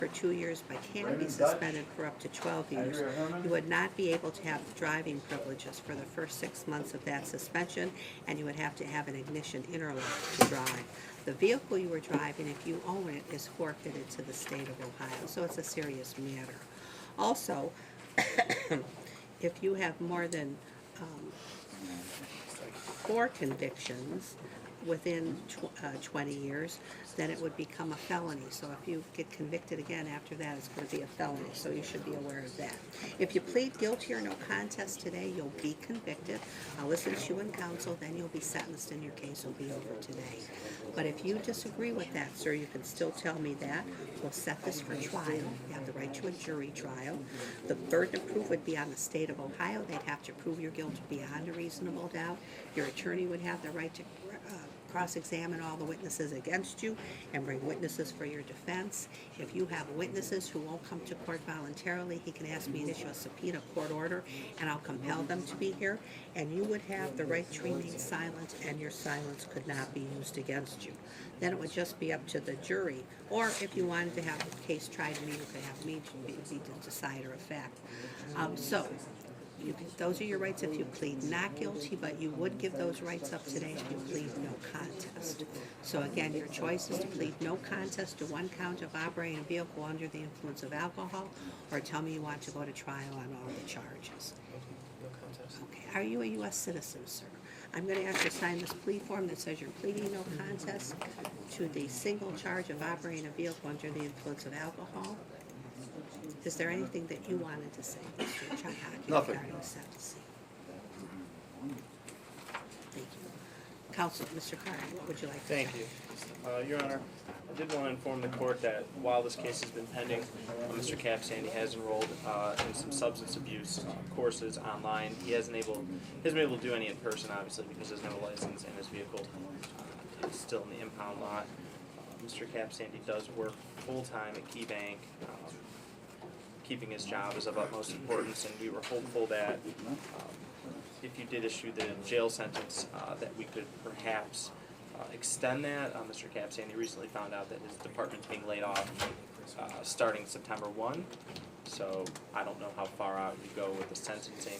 for 2 years but can be suspended for up to 12 years. You would not be able to have driving privileges for the first 6 months of that suspension, and you would have to have an ignition interlock to drive. The vehicle you were driving, if you own it, is forfeited to the state of Ohio, so it's a serious matter. Also, if you have more than 4 convictions within 20 years, then it would become a felony. So if you get convicted again after that, it's going to be a felony. So you should be aware of that. If you plead guilty or no contest today, you'll be convicted. I'll listen to you in counsel, then you'll be sentenced and your case will be over today. But if you disagree with that, sir, you can still tell me that. We'll set this for trial. You have the right to a jury trial. The burden of proof would be on the state of Ohio. They'd have to prove your guilt beyond a reasonable doubt. Your attorney would have the right to cross-examine all the witnesses against you and bring witnesses for your defense. If you have witnesses who won't come to court voluntarily, he can ask me and issue a subpoena court order, and I'll compel them to be here. And you would have the right to remain silent, and your silence could not be used against you. Then it would just be up to the jury. Or if you wanted to have the case tried to me, you could have me be the decider of fact. Those are your rights if you plead not guilty, but you would give those rights up today if you plead no contest. So again, your choice is to plead no contest to 1 count of operating a vehicle under the influence of alcohol, or tell me you want to go to trial on all the charges. Okay. Are you a U.S. citizen, sir? I'm going to ask you to sign this plea form that says you're pleading no contest to the single charge of operating a vehicle under the influence of alcohol. Is there anything that you wanted to say, Mr. Chayaki, Nothing. regarding the sentencing? Thank you. Counsel, Mr. Carter, what would you like to say? Thank you. Your Honor, I did want to inform the court that while this case has been pending, Mr. Capsandy has enrolled in some substance abuse courses online. He hasn't been able to do any in person, obviously, because there's no license, and his vehicle is still in the impound lot. Mr. Capsandy does work full-time at Key Bank. Keeping his job is of utmost importance, and we were hopeful that if you did issue the jail sentence, that we could perhaps extend that. Mr. Capsandy recently found out that his department's being laid off starting September 1, so I don't know how far out you go with the sentencing.